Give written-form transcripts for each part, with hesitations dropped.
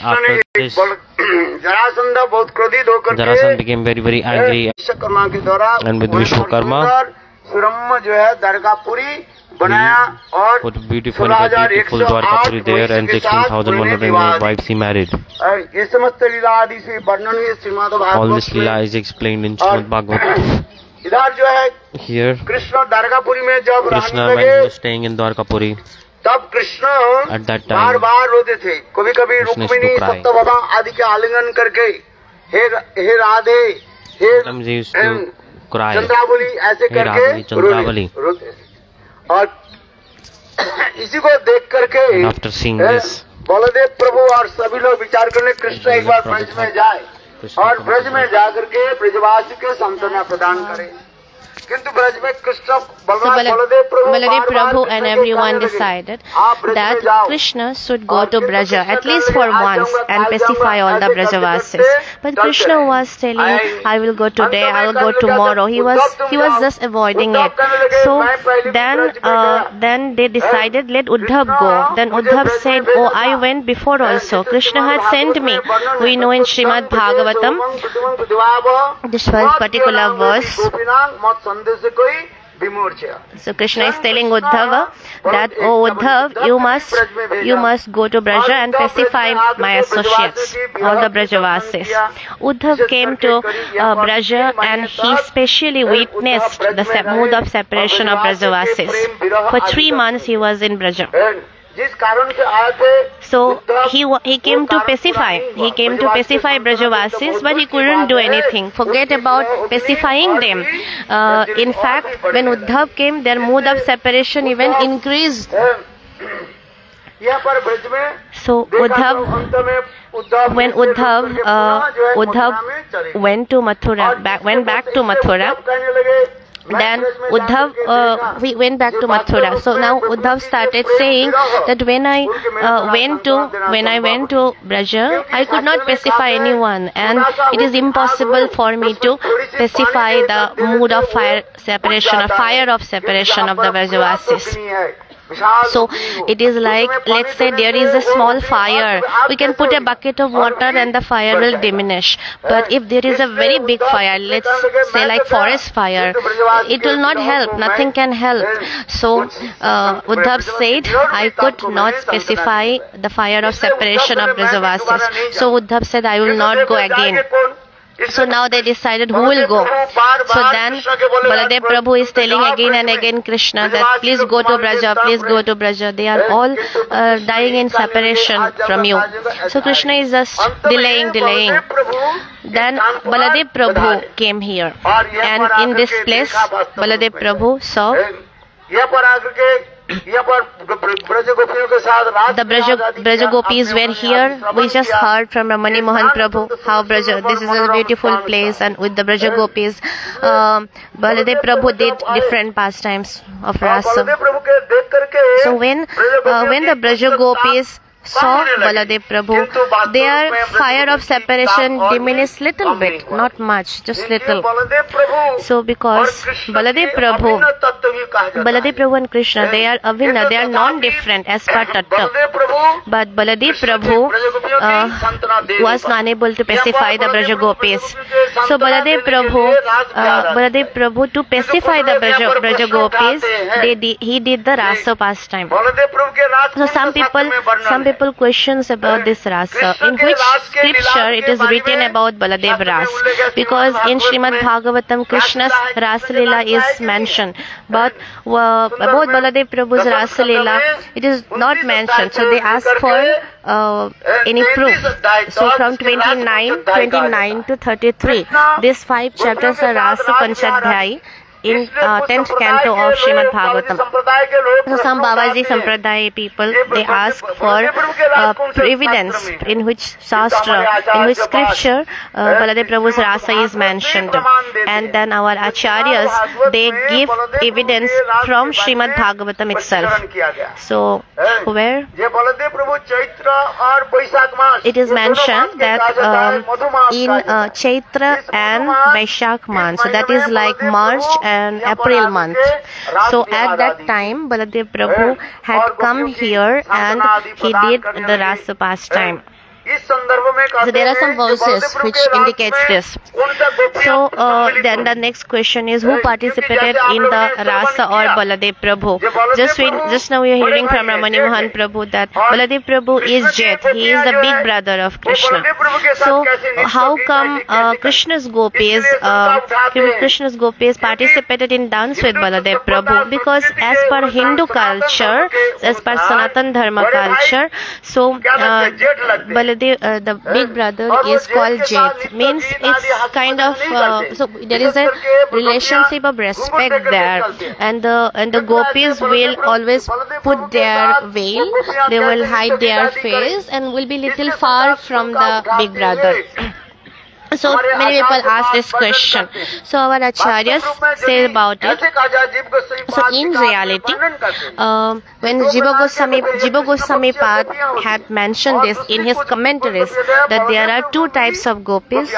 After this, Jarasandha became very angry, and with Vishwakarma he put a beautiful Dwarkapuri there, and 16,101 wives he married. All this Leela is explained in Srimad Bhagavatam. Here, Krishna when he was staying in Dwarkapuri, at that time, Krishna used to cry. Sometimes he used to cry. Hey Radhe, Chandravali. And after seeing this, Baldev प्रभु और सभी लोग विचार करने कृष्ण एक बार ब्रज में जाए और ब्रज में जाकर के ब्रजवासी के सांत्वना प्रदान करे, किंतु ब्रज में Krishna Baldev Prabhu and everyone decided that Krishna should go to Braja at least for once and pacify all the Brajavasis. But Krishna was telling, I will go today, I will go tomorrow. He was just avoiding it. So then they decided, let Uddhav go. Then Uddhav said, oh, I went before also. Krishna had sent me. We know in Srimad Bhagavatam, this was particular verse. So Krishna is telling Uddhava that, oh Uddhav, you must go to Braja and pacify my associates, all the Brajavasis. Uddhav came to Braja and he specially witnessed the mood of separation of Brajavasis. For 3 months he was in Braja. So he came to pacify. He came to pacify Brajavasis, but he couldn't do anything. Forget about pacifying them. In fact, when Uddhav came, their mood of separation even increased. So when Uddhav went to Mathura, went back to Mathura. Then Uddhav went back to Mathura. So now Uddhav started saying that when I went to Braja, I could not pacify anyone, and it is impossible for me to pacify the mood of fire of separation of the Brajavasis. So it is like, let's say there is a small fire, we can put a bucket of water and the fire will diminish. But if there is a very big fire, let's say like forest fire, it will not help, nothing can help. So Uddhav said, I could not specify the fire of separation of Brajavasis. So Uddhav said, I will not go again. So now they decided who will go. So then Baladev Prabhu is telling again and again Krishna that please go to Braja, please go to Braja. They are all dying in separation from you. So Krishna is just delaying. Then Baladev Prabhu came here, and in this place Baladev Prabhu saw the Braja Gopis were here. We just heard from Ramani Mohan Prabhu how this is a beautiful place, and with the Braja Gopis, Baladev Prabhu did different pastimes of rasa. So when the Braja Gopis saw Baladev Prabhu, their fire of separation diminished little bit, not much, just little. So because Baladev Prabhu and Krishna, they are avinna, they are non-different as per tattva. But Baladev Prabhu was unable to pacify the Braja Gopis. So Baladev Prabhu to pacify the Braja Gopis, he did the rasa pastime. So some people questions about this rasa. In which scripture it is written about Baladev Ras? Because in Srimad Bhagavatam, Krishna's Rasa Leela is mentioned, but about Baladev Prabhu's Rasa Leela, it is not mentioned. So they ask for any proof. So from 29 to 33, these 5 chapters are Rasa Panchadhyay in 10th canto of Srimad Bhagavatam. So some Babaji Sampradaya people, they ask for evidence in which Shastra, in which scripture Baladev Prabhu's Rasa is mentioned. And then our Acharyas, they give evidence from Srimad Bhagavatam itself. So where it is mentioned that in Chaitra and Vaishakh month, so that is like March and April month. So at that time Baladev Prabhu had come here and he did the rasa pastime. So there are some verses which indicates this. So then the next question is, who participated in the Rasa or Baladev Prabhu? Just now we are hearing from Ramani Mohan Prabhu that Baladev Prabhu is Jet. He is the big brother of Krishna. So how come Krishna's gopis participated in dance with Baladev Prabhu? Because as per Hindu culture, as per Sanatan Dharma culture, so Baladev, the big brother, is called Jet. Means it's kind of so there is a relationship of respect there, and the gopis will always put their veil. They will hide their face and will be little far from the big brother. So many people ask this question. So our acharyas say about it. So in reality, when Jiva Goswami Pad had mentioned this in his commentaries, that there are two types of gopis.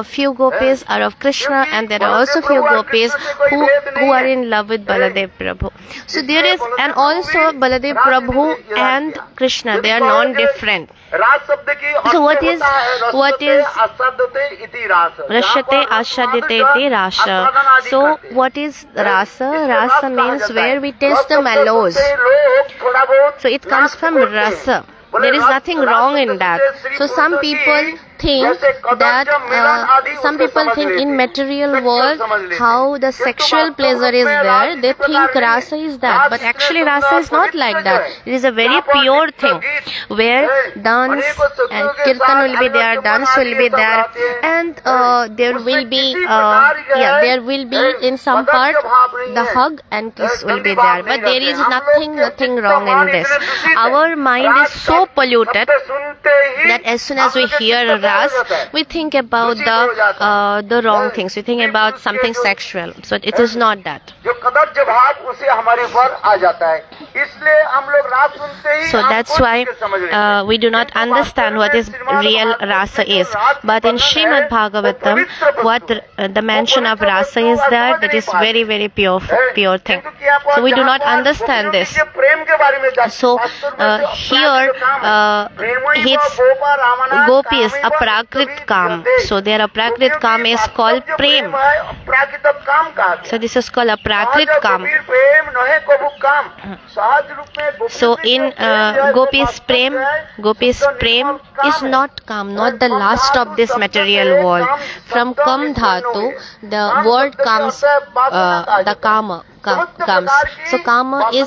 Few gopis are of Krishna, and there are also few gopis who are in love with Baladev Prabhu. So there is, and also Baladev Prabhu and Krishna, they are non-different. So what is Rashyate Ashadite iti Rasa. So what is Rasa? Rasa means where we taste the mellows. So it comes from Rasa. There is nothing wrong in that. So some people think that in material world how the sexual pleasure is there, they think rasa is that, but actually rasa is not like that. It is a very pure thing where dance and kirtan will be there, dance will be there, and there will be in some part the hug and kiss will be there, but there is nothing wrong in this. Our mind is so polluted that as soon as we hear ras, we think about the wrong things. We think about something sexual. So it is not that. So that's why we do not understand what is real rasa is. But in Srimad Bhagavatam, what the mention of rasa is that is very, very pure thing. So we do not understand this. So here it's gopis, a prakrit kam. So their aprakrit kam is called prem. So this is called a prakrit kam. So in gopis prem is not kam, not the last of this material world. From kam dhatu, the word comes, the kama comes. So kama is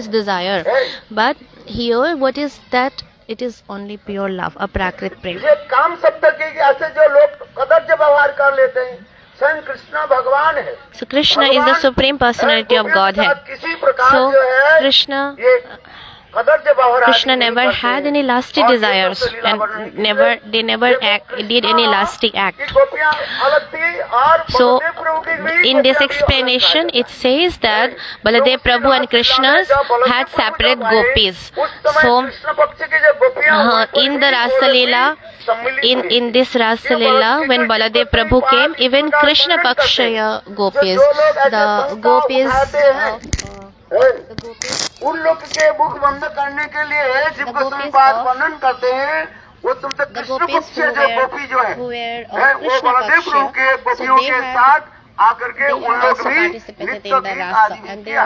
desire. But here what is that? It is only pure love, a prakrit prem. So Krishna is the Supreme Personality of Godhead. So Krishna never had any lusty desires, and they never did any lusty act. So in this explanation it says that Baladev Prabhu and Krishna had separate gopis. So in the Rasa Leela, in this Rasa Leela, when Baladev Prabhu came, even Krishna Pakshaya gopis, the gopis उन लोग के मुख बंद करने के लिए जिब गोस्वामी पाद वर्णन करते हैं, वो तुमसे कृष्ण पक्ष जो गोपी जो है वो बलदेव प्रभु के गोपियों के साथ आकर के उन लोग भी नृत्य गीत आदि किया।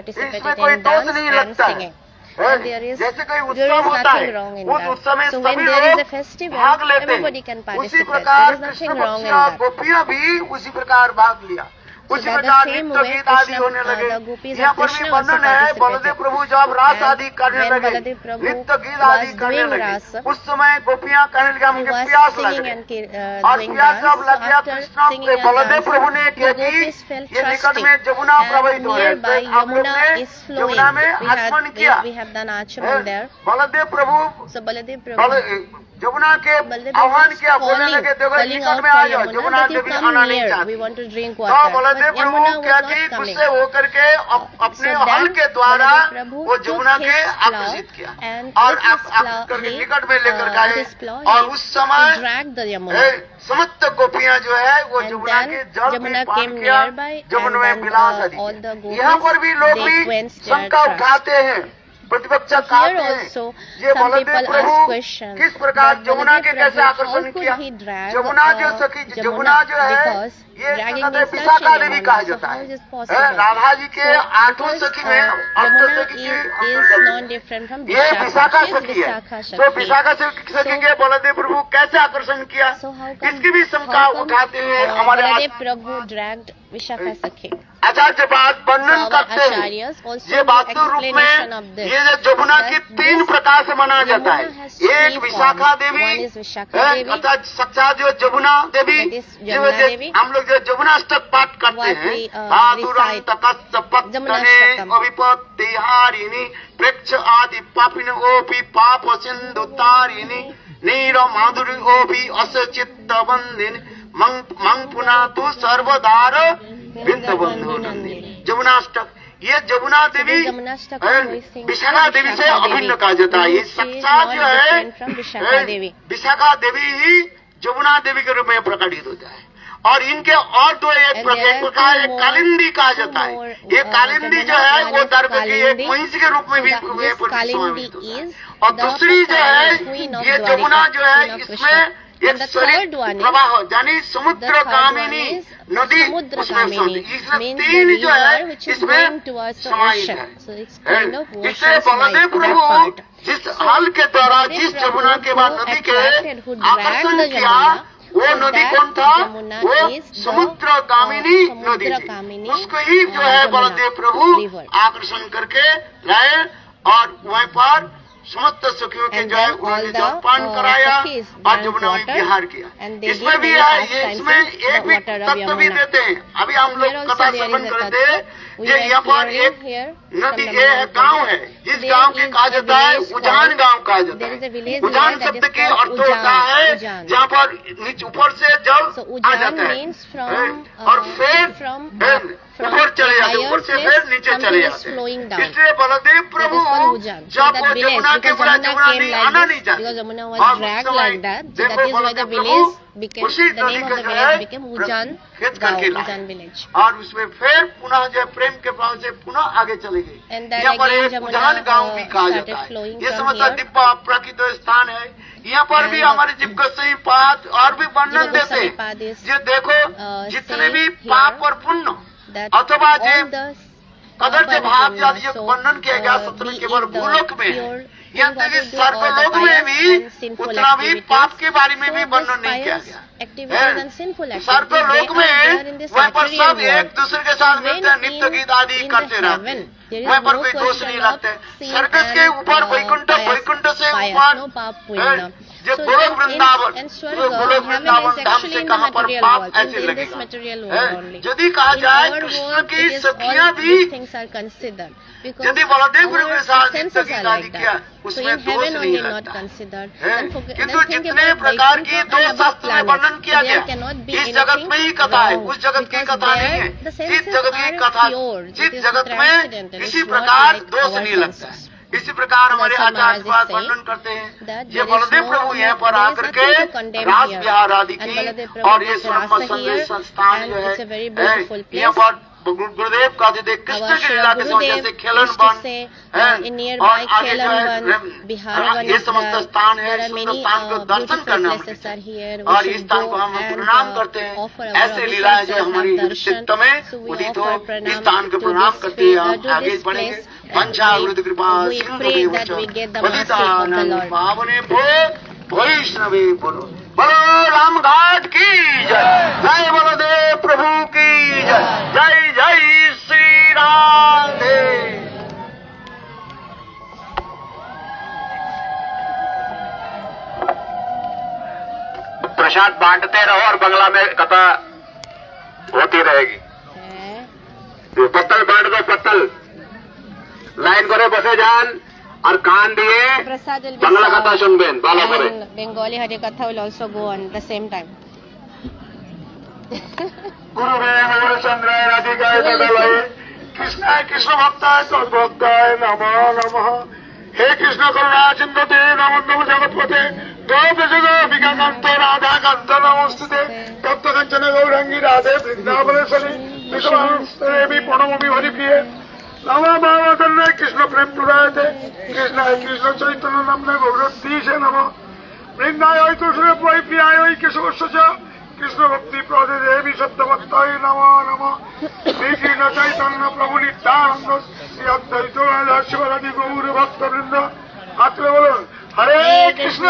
इसमें कोई दोष नहीं लगता है। जैसे कोई उत्सव होता है, उस उत्सव में सभी लोग भाग लेते हैं, उसी प्रकार कृष्ण पक्ष गोपियां भी उसी प्रकार भाग लिया। उसी प्रकार नृत्य गीत आदि होने लगे। यहाँ पर भी वर्णन है, बलदेव प्रभु जब रास आदि करने लगे, नृत्य गीत आदि करने लगे, उस समय गोपियां कहने लगे हमको प्यास लग गई, और प्यास जब लग गया कृष्ण बलदेव प्रभु ने क्या की, ये निकट में जमुना प्रवाहित हो रही है, आप लोग ने जमुना में आचमन किया। बलदेव प्रभु जमुना के आह्वान किया, बोलने लगे देखो निकट में आ जाओ, जमुना देवी आना नहीं चाहती। तो बलदेव प्रभु क्या की, गुस्से होकर के अपने हल के द्वारा वो जमुना के आकर्षित किया और करके निकट में लेकर गए, और उस समय समस्त गोपियां जो है वो जमुना के जल में पान किया, जमुना में विलास आदि। यहाँ पर भी लोग भी शंका उठाते हैं प्रतिपक्ष कहते हैं ये बलदेव प्रभु किस प्रकार जमुना के कैसे आकर्षण किया। जमुना जो सखी, जमुना जो है ये विशाखा देवी कहा जाता है। राधा जी के 8 सखी में ये विशाखा सखी है। तो विशाखा सखी के बलदेव प्रभु कैसे आकर्षण किया, इसकी भी शंका उठाते हुए हमारे प्रभु ड्रैग्ड विशाखा सखी। आचार्य बात वर्णन करते हैं ये वास्तव रूप में ये जमुना की 3 प्रकार से मनाया जाता है। एक विशाखा देवी अर्थात साक्षात जो जमुना देवी, हम लोग जो जमुनाष्टक पाठ करते हैं, अभिपत्तिहारिणी प्रेक्ष आदि पापिन ओपी पाप सिंधुतारिणी नीर माधुरी ओपी अस चित्त बंदिनी मंग पुना तू सर्वदार बिंद बंधु नंदिनी। जमुनाष्टक ये जमुना देवी विशाखा देवी से अभिन्न कहा जाता है। ये साक्षात जो है विशाखा देवी ही जमुना देवी के रूप में प्रकटित होता है। और इनके और तो एक प्रकार एक कालिंदी कहा जाता है। ये कालिंदी जो है वो दर्भ की एक महिष के रूप में भी समाविष्ट होता है। और दूसरी जो है ये जमुना जो है इसमें एक शरीर प्रवाह यानी समुद्र गामिनी नदी उसमें इसमें 3 जो है इसमें समाहित है। इससे बलदेव प्रभु जिस हल के द्वारा जिस जमुना के बाद नदी के आकर्षण किया वो नदी कौन था, वो समुद्र गामिनी नदी थी। उसको ही जो है बलदेव प्रभु आकर्षण करके लाए और वहीं पर समस्त सखियों के जो है उन्होंने जलपान कराया और जमुना में विहार किया। इसमें भी है ये, इसमें एक भी तत्व भी देते हैं। अभी हम लोग कथा श्रवण करते हैं ये यहाँ पर एक नदी है, गांव है, जिस गांव के कहा जाता है उजान गांव कहा जाता है। उजान शब्द के अर्थ होता है जहाँ पर नीचे ऊपर से जल आ जाता है और फिर ऊपर चले जाते, ऊपर से फिर नीचे चले जाते हैं। इसलिए बलदेव प्रभु जब वो जमुना के बड़ा जमुना नहीं आना नहीं चाहते उसी नदी का जो है खेत करके लाए और उसमें फिर पुनः जो प्रेम के भाव से पुनः आगे चले गए। यहाँ पर एक उजान गांव भी कहा जाता है। ये समझता दिव्य प्राकृत स्थान है। यहाँ पर भी हमारे जीव सही पाठ और भी वर्णन देते हैं। ये देखो जितने भी पाप और पुण्य अथवा जो कदर भाव आदि जो वर्णन किया गया सत्र केवल भूलोक में है। यहाँ तक कि सर्वलोक में भी उतना भी पाप के बारे में भी वर्णन नहीं किया गया। सर्वलोक में वहाँ पर सब एक दूसरे के साथ मिलते हैं, नित्य गीत आदि करते रहते हैं, वहाँ पर कोई दोष नहीं लगते। स्वर्ग के ऊपर वैकुंठ, वैकुंठ से ऊपर जो गोलोक वृंदावन, गोलोक वृंदावन धाम से कहाँ पर पाप ऐसे लगेगा। यदि कहा जाए कृष्ण की सखियां भी यदि बलदेव प्रभु के साथ किया उसमें दोष नहीं लगता है। किंतु जितने प्रकार की दो शास्त्र में वर्णन किया गया इस जगत में ही कथा है, उस जगत की कथा नहीं है। जिस जगत की कथा, जिस जगत में इसी प्रकार दोष नहीं लगता है। इसी प्रकार हमारे आचार्य बात वर्णन करते हैं। ये बलदेव प्रभु यहाँ पर आकर के रास विहार आदि की और ये संदेश संस्थान जो है यहाँ पर गुरुदेव का देख कृष्ण की लीला के समय जैसे खेलन बन और आगे जो है ये समस्त स्थान है, स्थान को दर्शन करना और इस स्थान को हम प्रणाम करते हैं। ऐसे लीलाएं जो हमारी चित्त में उदित हो इस स्थान को प्रणाम करते हैं। हम आगे बढ़ेंगे। पंचा कृपा बलिदानंद पावने भो वैष्णवे बोलो, बोलो राम घाट की जय, जय बलदेव प्रभु की जय, जय जय श्री राधे। प्रसाद बांटते रहो और बंगला में कथा होती रहेगी। पत्तल बांट दो, पत्तल लाइन करे बसे जान और कान दिए बांग्ला कथा सुनबेन भालो करे। Bengali Hari Katha will also go on the same time. गुरुदेव गौरचंद्र राधिकाय तदलय कृष्णाय कृष्ण भक्ताय तद्भक्ताय नमो नमः। हे कृष्ण करुणा सिंधुते नमो जगत्पते गोप जगोपिका कांतो राधा कांत नमोस्तुते तप्त कंचन गौरंगी राधे वृंदावनेश्वरी विश्वासदेवी प्रणमोमि हरिप्रिये नमो भागवतन्ने कृष्ण प्रेम प्रदायते कृष्णाय कृष्ण चैतन्य नाम्ने गौरतीशे नमो वृंदाय तुलसी वै प्रियाय केशवस्य च कृष्ण भक्ति प्रदे देवी सत्यवत्ताय नमो नमो श्री कृष्ण चैतन्य प्रभु नित्यानंद श्री अद्वैत गदाधर शिवादि गौर भक्त वृंद आत्मा बोलो हरे कृष्ण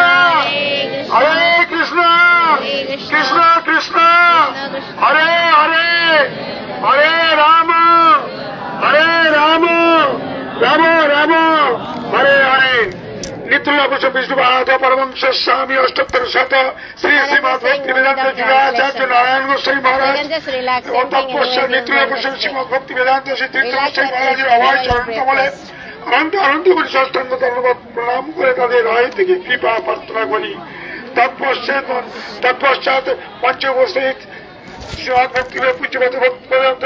कृष्ण कृष्ण हरे हरे हरे राम राम राम हरे हरे नित्य विष्णु भारत परमंश स्वामी अष्टोत्तर शत श्री श्रीमद भक्ति वेदांत जुगाचार्य नारायण गोस्वामी महाराज तत्पश्चात नित्य श्रीमद भक्ति वेदांत श्री तीर्थ गोस्वामी महाराज आवाज चरण कमले अनंत अनंत कोटि साष्टांग धन्यवाद प्रणाम करे ताদের রায় থেকে কৃপা প্রার্থনা করি। तत्पश्चात पंचगोष्ठी श्रीमद भक्ति पूज्यपाद भक्त